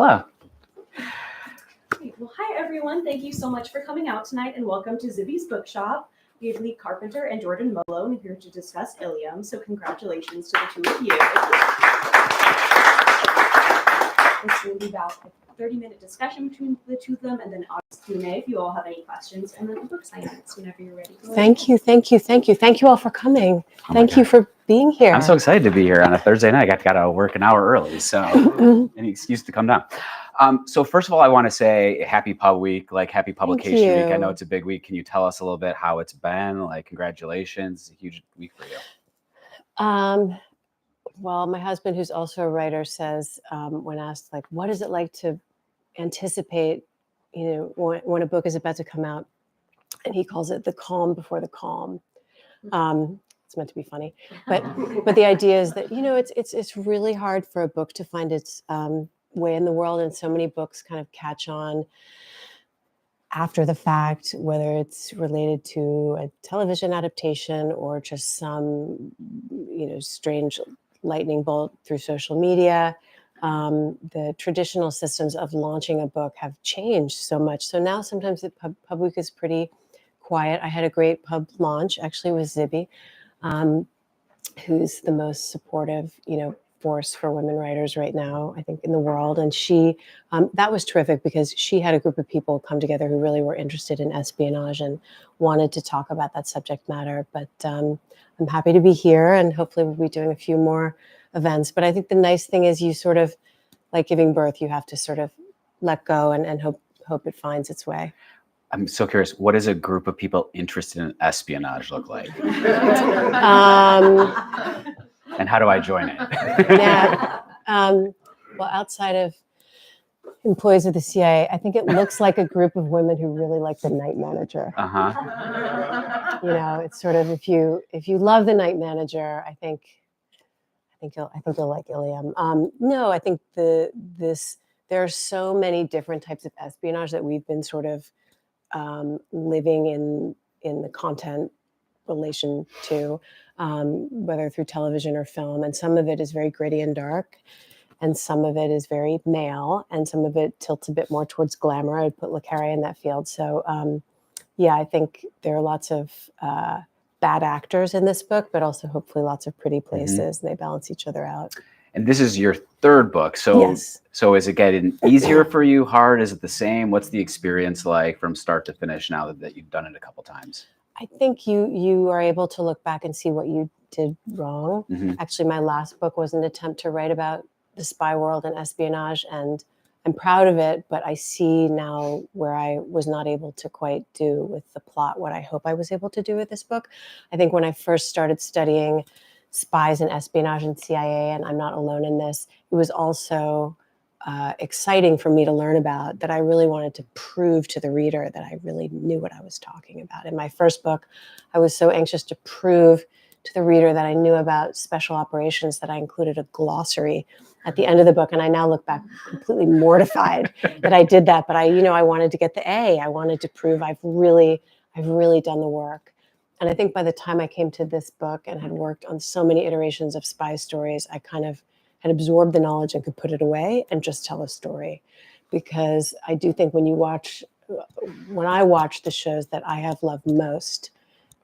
Hello. Well, hi, everyone. Thank you so much for coming out tonight, and welcome to Zibby's Bookshop. We have Lea Carpenter and Jordan Moblo here to discuss Ilium, so congratulations to the two of you. This will be about a 30-minute discussion between the two of them, and then obviously Q&A if you all have any questions, and then the book signings whenever you're ready. Thank you. Thank you all for coming. Thank you for being here. I'm so excited to be here on a Thursday night. I got to work an hour early, so any excuse to come down. So first of all, I want to say happy Pub Week, like happy Publication Week. I know it's a big week. Can you tell us a little bit how it's been? Like, congratulations. It's a huge week for you. Well, my husband, who's also a writer, says when asked, like, what is it like to anticipate, when a book is about to come out, and he calls it the calm before the calm. It's meant to be funny, but the idea is that it's really hard for a book to find its way in the world, and so many books kind of catch on after the fact, whether it's related to a television adaptation or just some strange lightning bolt through social media. The traditional systems of launching a book have changed so much. So now sometimes the pub week is pretty quiet. I had a great pub launch actually with Zibby, who's the most supportive, force for women writers right now, I think, in the world. And she, that was terrific because she had a group of people come together who really were interested in espionage and wanted to talk about that subject matter. But I'm happy to be here, and hopefully we'll be doing a few more events. But I think the nice thing is you sort of, like giving birth, you have to sort of let go and hope it finds its way. I'm so curious, what does a group of people interested in espionage look like? And how do I join it? Yeah. Well, outside of employees of the CIA, I think it looks like a group of women who really like The Night Manager. It's sort of, if you love The Night Manager, I think you'll like Ilium. No, I think there are so many different types of espionage that we've been sort of living in the content relation to, whether through television or film. And some of it is very gritty and dark, and some of it is very male, and some of it tilts a bit more towards glamour. I'd put Le Carré in that field. So I think there are lots of bad actors in this book, but also hopefully lots of pretty places, and they balance each other out. And this is your third book. So, yes. So is it getting easier for you, hard? Is it the same? What's the experience like from start to finish now that you've done it a couple times? I think you are able to look back and see what you did wrong. Mm-hmm. Actually, my last book was an attempt to write about the spy world and espionage, and I'm proud of it, but I see now where I was not able to quite do with the plot what I hope I was able to do with this book. I think when I first started studying spies and espionage and CIA, and I'm not alone in this, it was also exciting for me to learn about, that I really wanted to prove to the reader that I really knew what I was talking about. In my first book, I was so anxious to prove to the reader that I knew about special operations that I included a glossary at the end of the book. And I now look back completely mortified that I did that. But I wanted to get the A. I wanted to prove I've really done the work. And I think by the time I came to this book and had worked on so many iterations of spy stories, I kind of had absorbed the knowledge and could put it away and just tell a story. Because I do think when I watch the shows that I have loved most,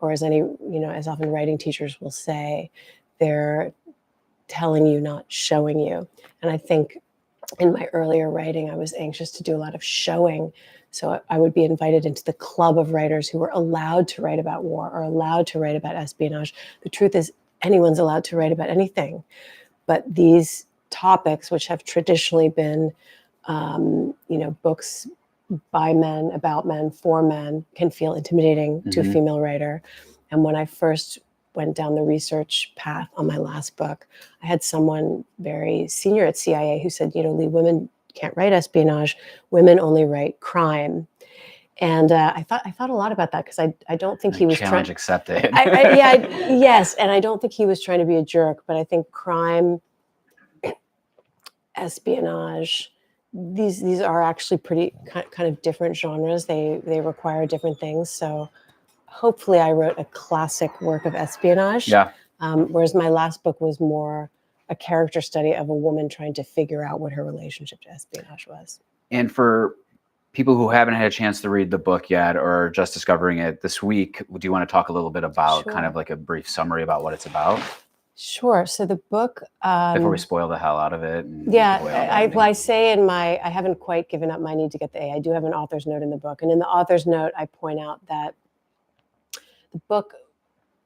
or as often writing teachers will say, they're telling you, not showing you. And I think in my earlier writing, I was anxious to do a lot of showing. So I would be invited into the club of writers who were allowed to write about war or allowed to write about espionage. The truth is, anyone's allowed to write about anything. But these topics, which have traditionally been, books by men, about men, for men, can feel intimidating to a female writer. And when I first went down the research path on my last book, I had someone very senior at CIA who said, Lea, women can't write espionage. Women only write crime. And I thought a lot about that, because I don't think he was challenge accepted. Yes, and I don't think he was trying to be a jerk, but I think crime, espionage, these are actually pretty kind of different genres. They require different things. So hopefully I wrote a classic work of espionage. Yeah. Whereas my last book was more a character study of a woman trying to figure out what her relationship to espionage was. And for people who haven't had a chance to read the book yet or just discovering it this week, do you want to talk a little bit about kind of like a brief summary about what it's about? Sure. So the book, before we spoil the hell out of it. I say I haven't quite given up my need to get the A. I do have an author's note in the book. And in the author's note, I point out that the book,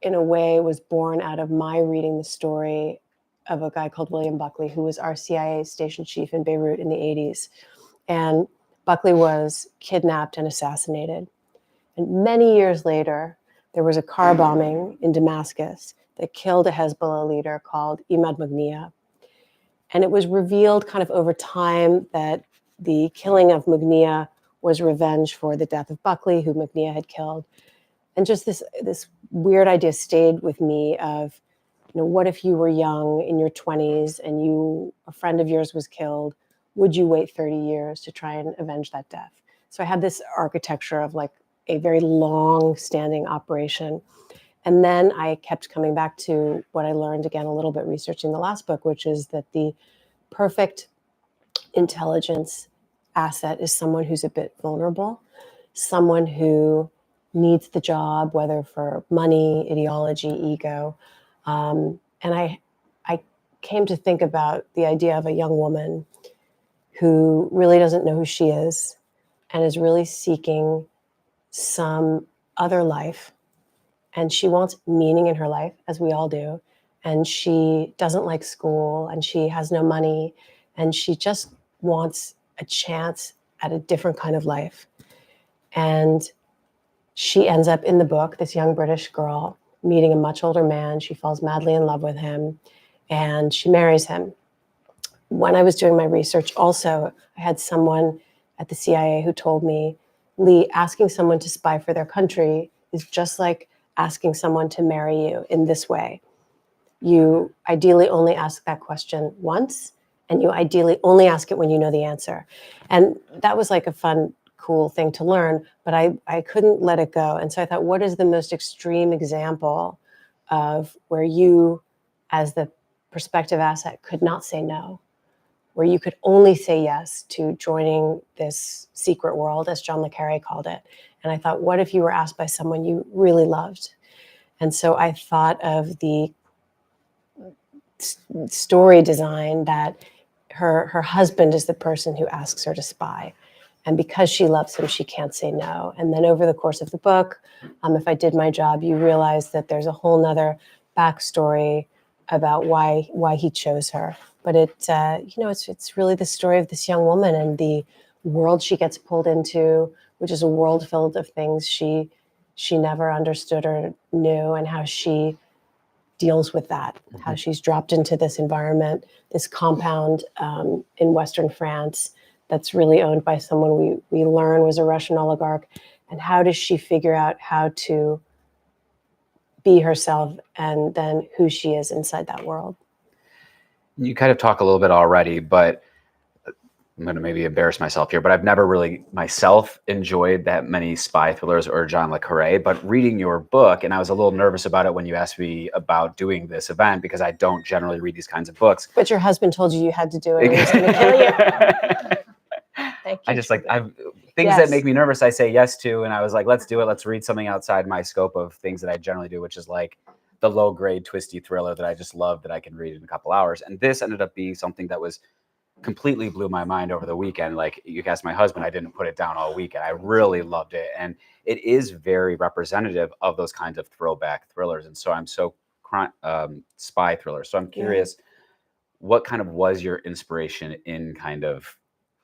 in a way, was born out of my reading the story of a guy called William Buckley, who was our CIA station chief in Beirut in the 80s. And Buckley was kidnapped and assassinated. And many years later, there was a car bombing in Damascus that killed a Hezbollah leader called Imad Mughniyeh. And it was revealed kind of over time that the killing of Mughniyeh was revenge for the death of Buckley, who Mughniyeh had killed. And just this weird idea stayed with me of, what if you were young in your 20s and a friend of yours was killed? Would you wait 30 years to try and avenge that death? So I had this architecture of like a very long-standing operation. And then I kept coming back to what I learned again a little bit researching the last book, which is that the perfect intelligence asset is someone who's a bit vulnerable, someone who needs the job, whether for money, ideology, ego. And I came to think about the idea of a young woman who really doesn't know who she is and is really seeking some other life. And she wants meaning in her life, as we all do. And she doesn't like school and she has no money. And she just wants a chance at a different kind of life. And she ends up in the book, this young British girl, meeting a much older man. She falls madly in love with him and she marries him. When I was doing my research also, I had someone at the CIA who told me, Lee, asking someone to spy for their country is just like asking someone to marry you in this way. You ideally only ask that question once, and you ideally only ask it when you know the answer. And that was like a fun, cool thing to learn, but I couldn't let it go. And so I thought, what is the most extreme example of where you, as the prospective asset, could not say no, where you could only say yes to joining this secret world, as John le Carré called it. And I thought, what if you were asked by someone you really loved? And so I thought of the story design that her husband is the person who asks her to spy. And because she loves him, she can't say no. And then over the course of the book, if I did my job, you realize that there's a whole nother backstory about why he chose her. But it's really the story of this young woman and the world she gets pulled into, which is a world filled of things she never understood or knew, and how she deals with that, how she's dropped into this environment, this compound in Western France that's really owned by someone we learn was a Russian oligarch. And how does she figure out how to be herself and then who she is inside that world? You kind of talk a little bit already, but I'm going to maybe embarrass myself here, but I've never really myself enjoyed that many spy thrillers or John le Carré. But reading your book, and I was a little nervous about it when you asked me about doing this event, because I don't generally read these kinds of books. But your husband told you had to do it. He was going to kill you. Thank you. I just things that make me nervous, I say yes to. And I was like, let's do it. Let's read something outside my scope of things that I generally do, which is like the low grade twisty thriller that I just love that I can read in a couple hours. And this ended up being something that was completely blew my mind over the weekend. Like you asked my husband, I didn't put it down all weekend. I really loved it. And it is very representative of those kinds of throwback thrillers. And so I'm spy thrillers. So I'm curious, what kind of was your inspiration in kind of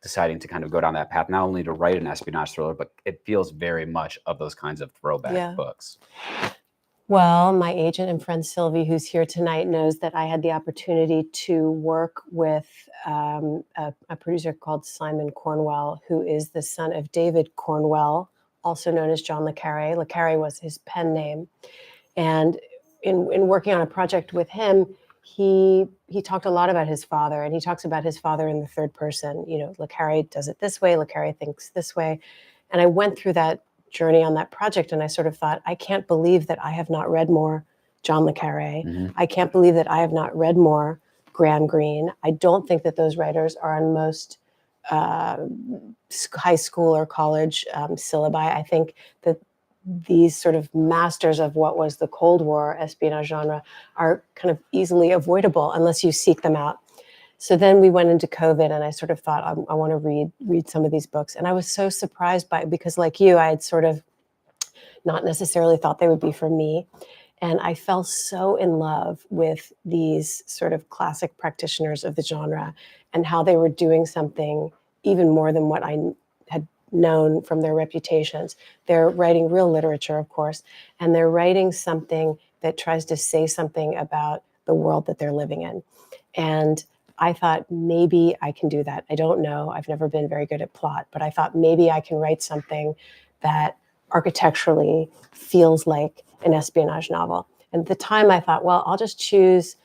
deciding to kind of go down that path, not only to write an espionage thriller, but it feels very much of those kinds of throwback books. Well, my agent and friend Sylvie, who's here tonight, knows that I had the opportunity to work with a producer called Simon Cornwell, who is the son of David Cornwell, also known as John le Carré. Le Carré was his pen name. And in working on a project with him, he talked a lot about his father, and he talks about his father in the third person. Le Carré does it this way, Le Carré thinks this way. And I went through that journey on that project, and I sort of thought, I can't believe that I have not read more John le Carré. I can't believe that I have not read more Graham Greene. I don't think that those writers are on most high school or college syllabi. I think that these sort of masters of what was the Cold War espionage genre are kind of easily avoidable unless you seek them out. So then we went into COVID, and I sort of thought, I want to read some of these books. And I was so surprised by it because, like you, I had sort of not necessarily thought they would be for me. And I fell so in love with these sort of classic practitioners of the genre and how they were doing something even more than what I had known from their reputations. They're writing real literature, of course, and they're writing something that tries to say something about the world that they're living in. And I thought, maybe I can do that. I don't know. I've never been very good at plot, but I thought maybe I can write something that architecturally feels like an espionage novel. And at the time I thought, well, I'll just choose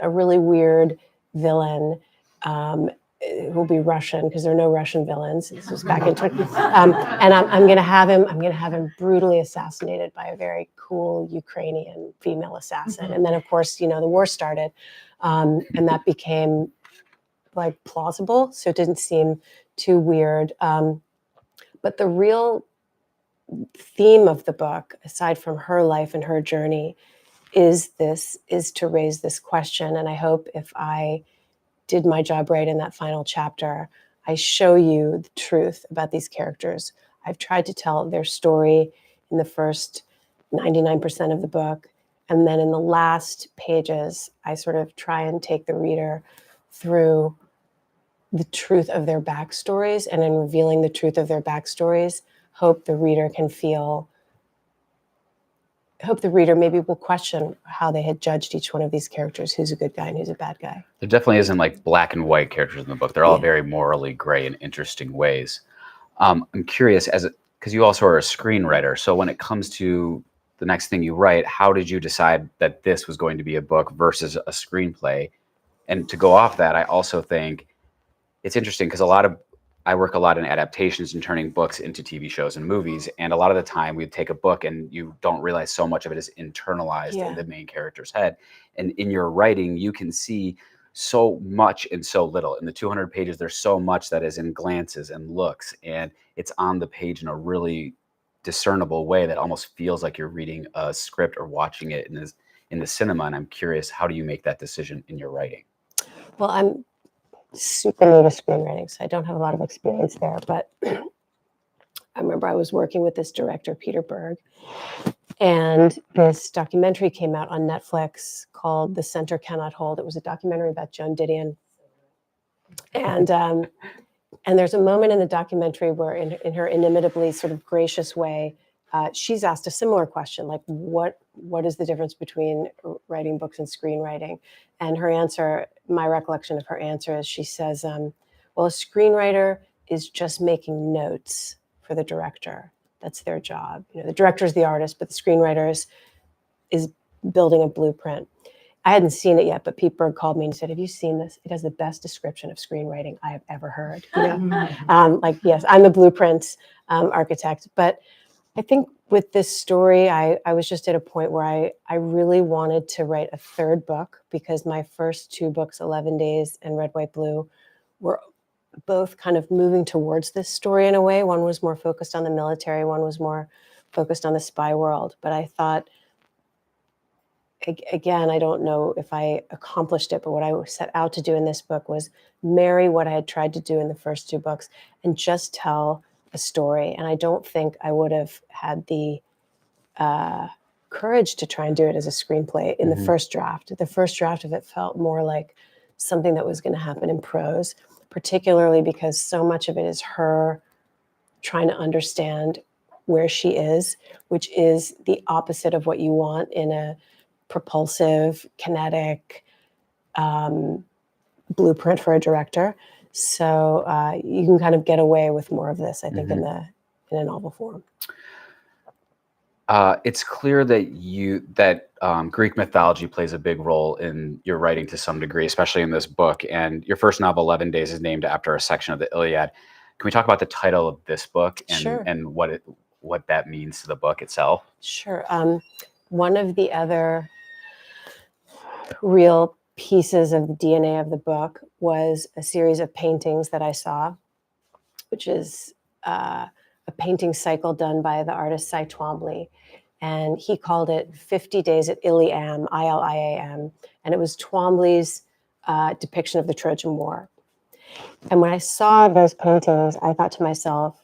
a really weird villain who will be Russian, because there are no Russian villains. This was back in 20. And I'm going to have him brutally assassinated by a very cool Ukrainian female assassin. And then, of course, the war started, and that became like plausible. So it didn't seem too weird. But the real theme of the book, aside from her life and her journey, is to raise this question. And I hope if I did my job right in that final chapter, I show you the truth about these characters. I've tried to tell their story in the first 99% of the book. And then in the last pages, I sort of try and take the reader through the truth of their backstories. And in revealing the truth of their backstories, hope the reader maybe will question how they had judged each one of these characters, who's a good guy and who's a bad guy. There definitely isn't like black and white characters in the book. They're all very morally gray in interesting ways. I'm curious, because you also are a screenwriter. So when it comes to the next thing you write, how did you decide that this was going to be a book versus a screenplay? And to go off that, I also think it's interesting because I work a lot in adaptations and turning books into TV shows and movies. And a lot of the time we'd take a book and you don't realize so much of it is internalized in the main character's head. And in your writing, you can see so much in so little. In the 200 pages, there's so much that is in glances and looks, and it's on the page in a really discernible way that almost feels like you're reading a script or watching it in the cinema. And I'm curious, how do you make that decision in your writing? Well, I'm super new to screenwriting, so I don't have a lot of experience there. But I remember I was working with this director, Peter Berg, and this documentary came out on Netflix called The Center Cannot Hold. It was a documentary about Joan Didion. And there's a moment in the documentary where in her inimitably sort of gracious way, she's asked a similar question, like, what is the difference between writing books and screenwriting? And her answer, my recollection of her answer is, she says, well, a screenwriter is just making notes for the director. That's their job. The director is the artist, but the screenwriter is building a blueprint. I hadn't seen it yet, but Pete Berg called me and said, have you seen this? It has the best description of screenwriting I have ever heard. Yes, I'm the blueprint architect. But I think with this story, I was just at a point where I really wanted to write a third book, because my first two books, 11 Days and Red, White, Blue, were both kind of moving towards this story in a way. One was more focused on the military, one was more focused on the spy world. But I thought, again, I don't know if I accomplished it, but what I set out to do in this book was marry what I had tried to do in the first two books and just tell a story. And I don't think I would have had the courage to try and do it as a screenplay in the first draft. The first draft of it felt more like something that was going to happen in prose, particularly because so much of it is her trying to understand where she is, which is the opposite of what you want in a propulsive, kinetic blueprint for a director. So you can kind of get away with more of this, I think, in a novel form. It's clear that Greek mythology plays a big role in your writing to some degree, especially in this book. And your first novel, 11 Days, is named after a section of the Iliad. Can we talk about the title of this book and what that means to the book itself? Sure. One of the other real pieces of the DNA of the book was a series of paintings that I saw, which is a painting cycle done by the artist Cy Twombly. And he called it 50 Days at Iliam, Iliam. And it was Twombly's depiction of the Trojan War. And when I saw those paintings, I thought to myself,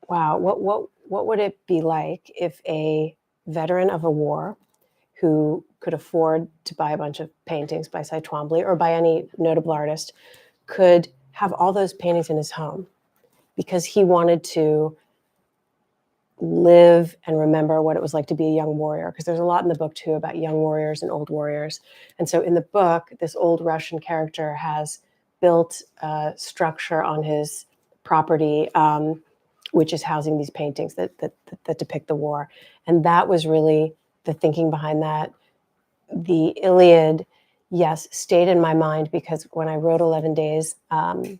wow, what would it be like if a veteran of a war who could afford to buy a bunch of paintings by Cy Twombly or by any notable artist could have all those paintings in his home because he wanted to live and remember what it was like to be a young warrior, because there's a lot in the book too about young warriors and old warriors. And so in the book, this old Russian character has built a structure on his property, which is housing these paintings that depict the war. And that was really the thinking behind that. The Iliad, yes, stayed in my mind because when I wrote 11 Days, I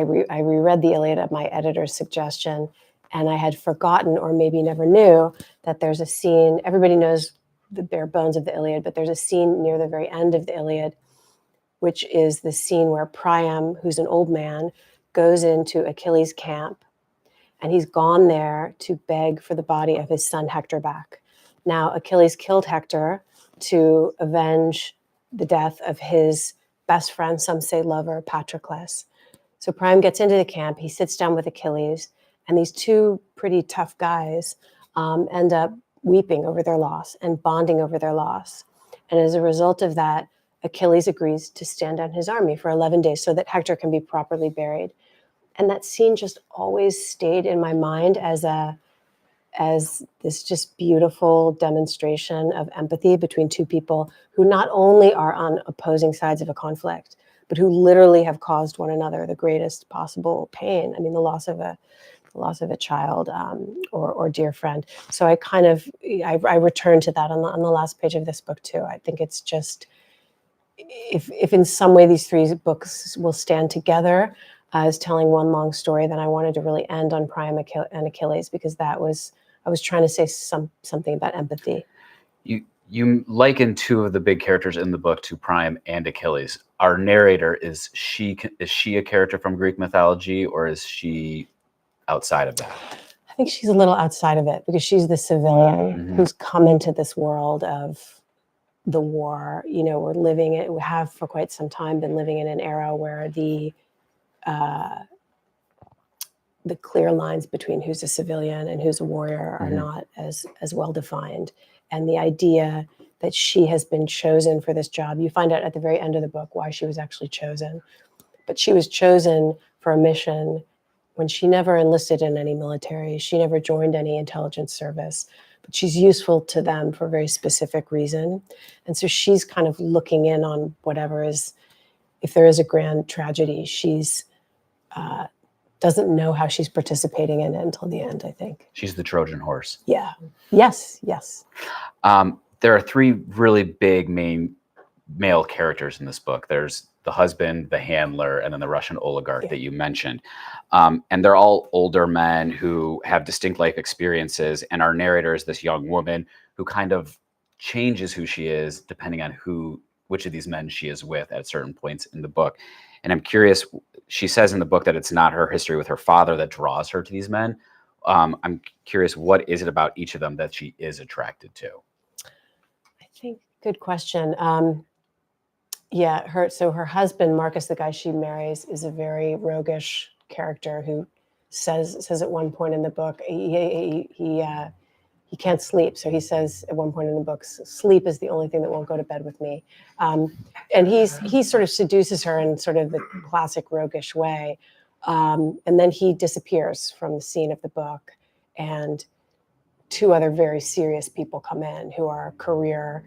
reread the Iliad at my editor's suggestion, and I had forgotten or maybe never knew that there's a scene, everybody knows the bare bones of the Iliad, but there's a scene near the very end of the Iliad, which is the scene where Priam, who's an old man, goes into Achilles' camp, and he's gone there to beg for the body of his son Hector back. Now, Achilles killed Hector to avenge the death of his best friend, some say lover, Patroclus. So Priam gets into the camp, he sits down with Achilles, and these two pretty tough guys end up weeping over their loss and bonding over their loss. And as a result of that, Achilles agrees to stand down his army for 11 days so that Hector can be properly buried. And that scene just always stayed in my mind as this just beautiful demonstration of empathy between two people who not only are on opposing sides of a conflict, but who literally have caused one another the greatest possible pain. I mean, the loss of a child or dear friend. So I return to that on the last page of this book too. I think it's just, if in some way these three books will stand together as telling one long story, then I wanted to really end on Priam and Achilles, because I was trying to say something about empathy. You liken two of the big characters in the book to Priam and Achilles. Our narrator, is she a character from Greek mythology, or is she outside of that? I think she's a little outside of it because she's the civilian who's come into this world of the war. You know, we have for quite some time been living in an era where the clear lines between who's a civilian and who's a warrior are not as well defined. And the idea that she has been chosen for this job, you find out at the very end of the book why she was actually chosen. But she was chosen for a mission when she never enlisted in any military, she never joined any intelligence service, but she's useful to them for a very specific reason. And so she's kind of looking in on whatever is, if there is a grand tragedy, she's doesn't know how she's participating in it until the end, I think. She's the Trojan horse. Yeah. Yes. There are three really big main male characters in this book. There's the husband, the handler, and then the Russian oligarch that you mentioned. And they're all older men who have distinct life experiences. And our narrator is this young woman who kind of changes who she is depending on which of these men she is with at certain points in the book. And I'm curious, she says in the book that it's not her history with her father that draws her to these men. I'm curious, what is it about each of them that she is attracted to? I think, good question. Her husband, Marcus, the guy she marries, is a very roguish character who says at one point in the book, he can't sleep. So he says at one point in the book, sleep is the only thing that won't go to bed with me. And he sort of seduces her in sort of the classic roguish way. And then he disappears from the scene of the book. And two other very serious people come in who are career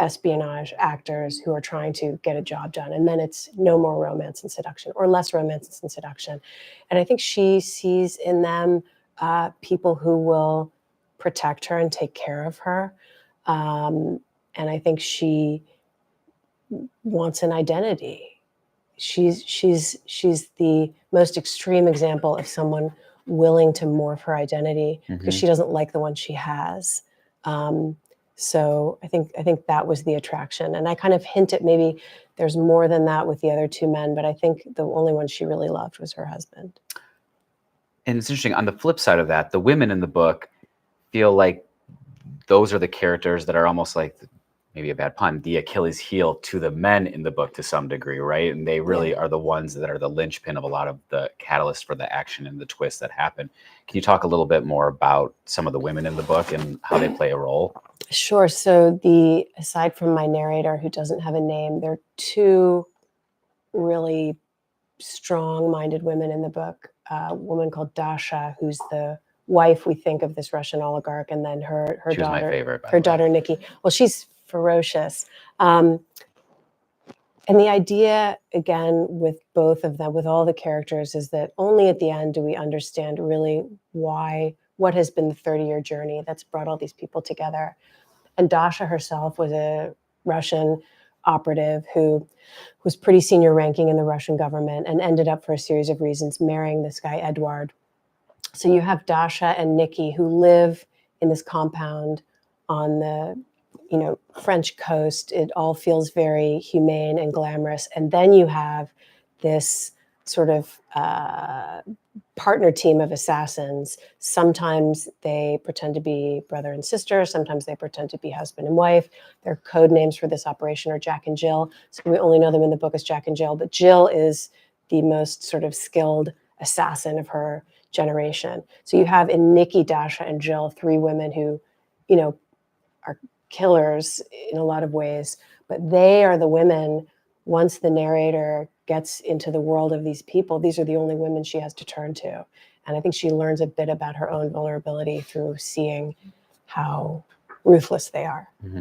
espionage actors who are trying to get a job done. And then it's no more romance and seduction, or less romance and seduction. And I think she sees in them people who will protect her and take care of her. And I think she wants an identity. She's the most extreme example of someone willing to morph her identity because she doesn't like the one she has. So I think that was the attraction. And I kind of hint at maybe there's more than that with the other two men, but I think the only one she really loved was her husband. And it's interesting, on the flip side of that, the women in the book feel like those are the characters that are almost like, maybe a bad pun, the Achilles heel to the men in the book to some degree, right? And they really are the ones that are the linchpin of a lot of the catalyst for the action and the twists that happen. Can you talk a little bit more about some of the women in the book and how they play a role? Sure. So aside from my narrator, who doesn't have a name, there are two really strong-minded women in the book. A woman called Dasha, who's the wife, we think, of this Russian oligarch, and then her She was daughter, my favorite, by her the way. daughter Nikki. Well, she's ferocious. And the idea, again, with both of them, with all the characters, is that only at the end do we understand really what has been the 30-year journey that's brought all these people together. And Dasha herself was a Russian operative who was pretty senior ranking in the Russian government and ended up, for a series of reasons, marrying this guy, Edward. So you have Dasha and Nikki, who live in this compound on the French coast. It all feels very humane and glamorous. And then you have this sort of partner team of assassins. Sometimes they pretend to be brother and sister. Sometimes they pretend to be husband and wife. Their code names for this operation are Jack and Jill. So we only know them in the book as Jack and Jill, but Jill is the most sort of skilled assassin of her generation. So you have in Nikki, Dasha, and Jill, three women who, are killers in a lot of ways, but they are the women, once the narrator gets into the world of these people, these are the only women she has to turn to. And I think she learns a bit about her own vulnerability through seeing how ruthless they are. Mm-hmm.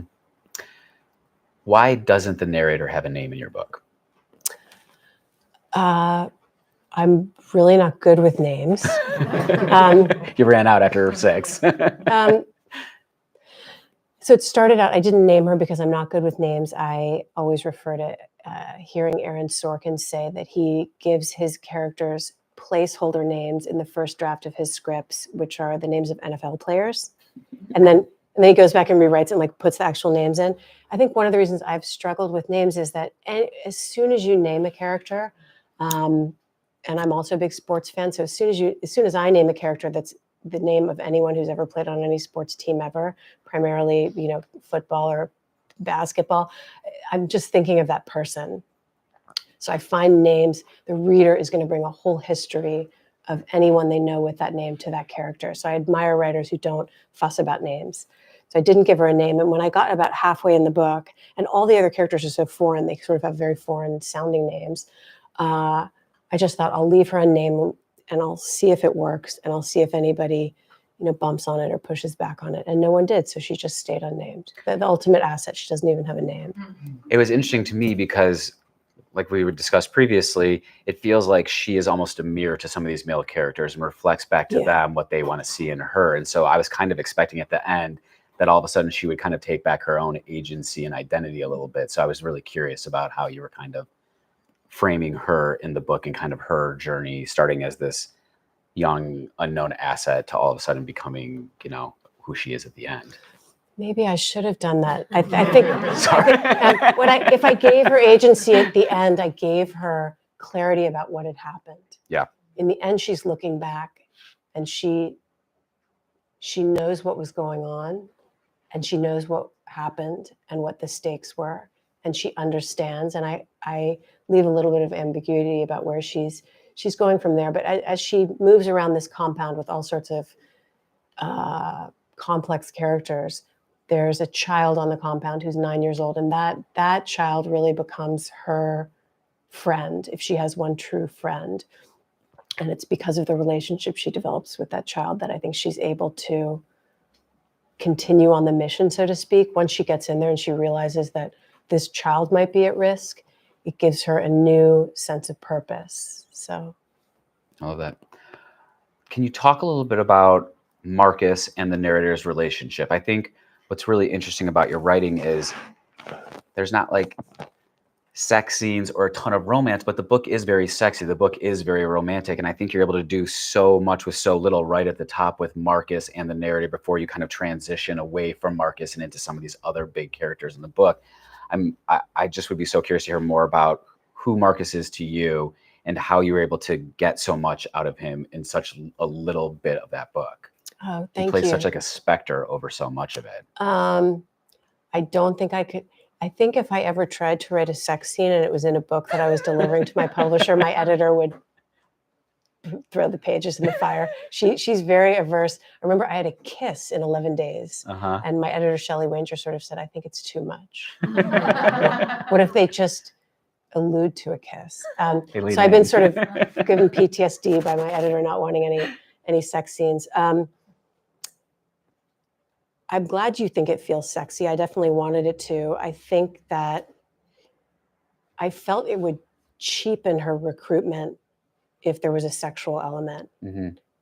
Why doesn't the narrator have a name in your book? I'm really not good with names. You ran out after 6. So it started out, I didn't name her because I'm not good with names. I always refer to hearing Aaron Sorkin say that he gives his characters placeholder names in the first draft of his scripts, which are the names of NFL players. And then he goes back and rewrites and like puts the actual names in. I think one of the reasons I've struggled with names is that as soon as you name a character, and I'm also a big sports fan, so as soon as I name a character that's the name of anyone who's ever played on any sports team ever, primarily, football or basketball, I'm just thinking of that person. So I find names, the reader is going to bring a whole history of anyone they know with that name to that character. So I admire writers who don't fuss about names. So I didn't give her a name. And when I got about halfway in the book, and all the other characters are so foreign, they sort of have very foreign sounding names, I just thought I'll leave her a name and I'll see if it works, and I'll see if anybody, bumps on it or pushes back on it. And no one did, so she just stayed unnamed. The ultimate asset, she doesn't even have a name. It was interesting to me because, like we discussed previously, it feels like she is almost a mirror to some of these male characters and reflects back to them what they want to see in her. And so I was kind of expecting at the end that all of a sudden she would kind of take back her own agency and identity a little bit. So I was really curious about how you were kind of framing her in the book and kind of her journey, starting as this young unknown asset to all of a sudden becoming, who she is at the end. Maybe I should have done that. I think if I gave her agency at the end, I gave her clarity about what had happened. Yeah. In the end, she's looking back, and she knows what was going on, and she knows what happened and what the stakes were, and she understands. And I leave a little bit of ambiguity about where she's going from there. But as she moves around this compound with all sorts of complex characters, there's a child on the compound who's 9 years old, and that child really becomes her friend, if she has one true friend. And it's because of the relationship she develops with that child that I think she's able to continue on the mission, so to speak. Once she gets in there and she realizes that this child might be at risk, it gives her a new sense of purpose. So I love that. Can you talk a little bit about Marcus and the narrator's relationship? I think what's really interesting about your writing is there's not like sex scenes or a ton of romance, but the book is very sexy. The book is very romantic. And I think you're able to do so much with so little right at the top with Marcus and the narrative before you kind of transition away from Marcus and into some of these other big characters in the book. I just would be so curious to hear more about who Marcus is to you and how you were able to get so much out of him in such a little bit of that book. Oh, thank you. He plays such like a specter over so much of it. I don't think I could. I think if I ever tried to write a sex scene and it was in a book that I was delivering to my publisher, my editor would throw the pages in the fire. She's very averse. I remember I had a kiss in 11 days. And my editor, Shelley Wanger, sort of said, I think it's too much. What if they just allude to a kiss? So I've been sort of given PTSD by my editor not wanting any sex scenes. I'm glad you think it feels sexy. I definitely wanted it to. I think that I felt it would cheapen her recruitment if there was a sexual element,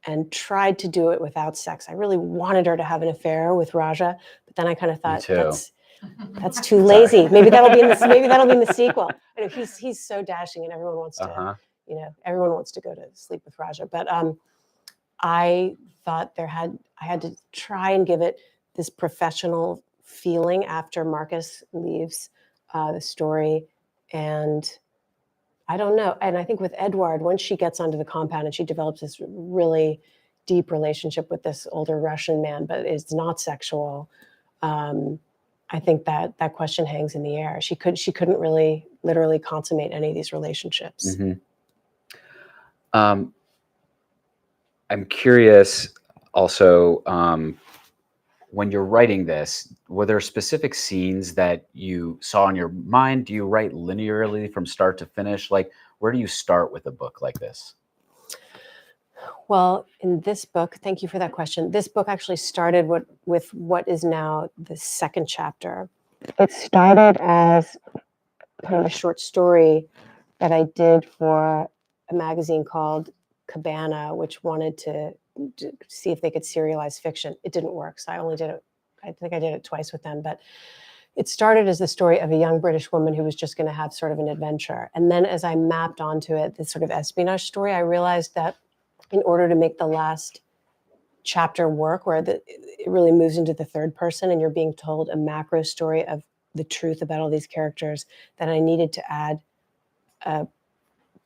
and tried to do it without sex. I really wanted her to have an affair with Raja, but then I kind of thought that's too lazy. Maybe that'll be in the sequel. I know he's so dashing, and everyone wants to, everyone wants to go to sleep with Raja. But I thought I had to try and give it this professional feeling after Marcus leaves the story. And I don't know. And I think with Edward, once she gets onto the compound and she develops this really deep relationship with this older Russian man, but it's not sexual, I think that question hangs in the air. She couldn't really literally consummate any of these relationships. I'm curious also, when you're writing this, were there specific scenes that you saw in your mind? Do you write linearly from start to finish? Like, where do you start with a book like this? Well, in this book, thank you for that question. This book actually started with what is now the second chapter. It started as kind of a short story that I did for a magazine called Cabana, which wanted to see if they could serialize fiction. It didn't work, so I only did it. I think I did it twice with them, but it started as the story of a young British woman who was just going to have sort of an adventure. And then as I mapped onto it, this sort of espionage story, I realized that in order to make the last chapter work, where it really moves into the third person and you're being told a macro story of the truth about all these characters, that I needed to add a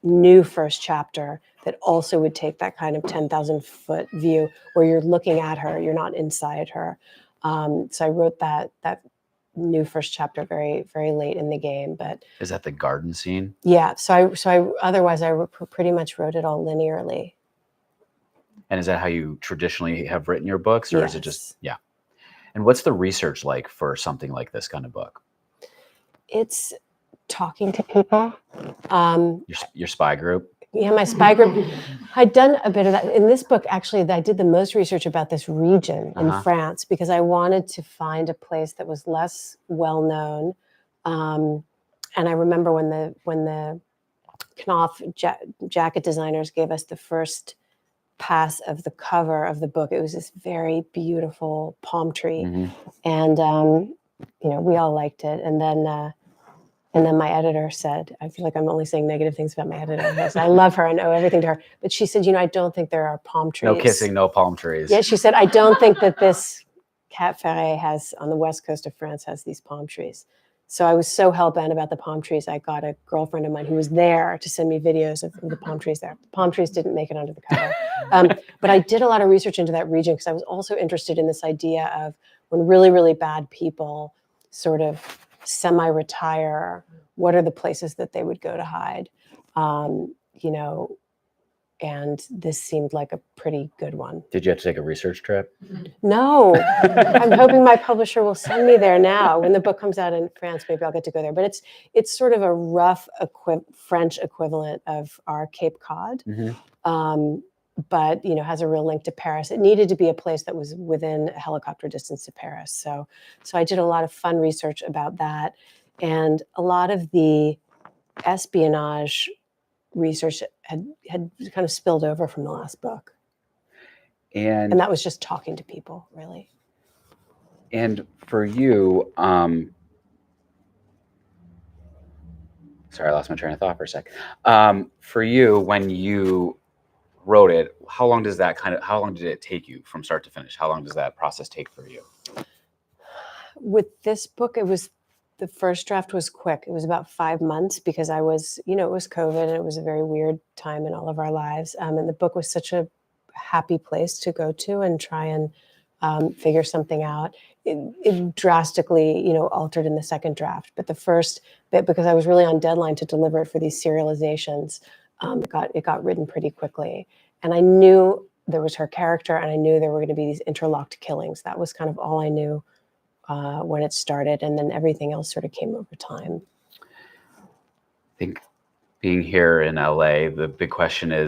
new first chapter that also would take that kind of 10,000-foot view where you're looking at her, you're not inside her. So I wrote that new first chapter very, very late in the game. But is that the garden scene? Yeah. So I otherwise I pretty much wrote it all linearly. And is that how you traditionally have written your books, or is it just And what's the research like for something like this kind of book? It's talking to people. Your spy group? Yeah, my spy group. I'd done a bit of that. In this book, actually, I did the most research about this region in France because I wanted to find a place that was less well-known. And I remember when the Knopf jacket designers gave us the first pass of the cover of the book, it was this very beautiful palm tree. And, we all liked it. And then my editor said, I feel like I'm only saying negative things about my editor. I love her and owe everything to her. But she said, I don't think there are palm trees. No kissing, no palm trees. Yeah, she said, I don't think that this Cap Ferret has, on the west coast of France, has these palm trees. So I was so hell-bent about the palm trees, I got a girlfriend of mine who was there to send me videos of the palm trees there. The palm trees didn't make it onto the cover. But I did a lot of research into that region because I was also interested in this idea of when really, really bad people sort of semi-retire, what are the places that they would go to hide? And this seemed like a pretty good one. Did you have to take a research trip? No, I'm hoping my publisher will send me there now. When the book comes out in France, maybe I'll get to go there. But it's sort of a rough French equivalent of our Cape Cod, but has a real link to Paris. It needed to be a place that was within a helicopter distance to Paris. So I did a lot of fun research about that, and a lot of the espionage research had kind of spilled over from the last book. And that was just talking to people, really. And for you, Sorry, I lost my train of thought for a sec. For you, when you wrote it, how long did it take you from start to finish? How long does that process take for you? With this book, the first draft was quick. It was about 5 months because it was COVID and it was a very weird time in all of our lives. And the book was such a happy place to go to and try and figure something out. It drastically, altered in the second draft. But the first bit, because I was really on deadline to deliver it for these serializations, it got written pretty quickly. And I knew there was her character, and I knew there were going to be these interlocked killings. That was kind of all I knew when it started, and then everything else sort of came over time. I think being here in LA, the big question is,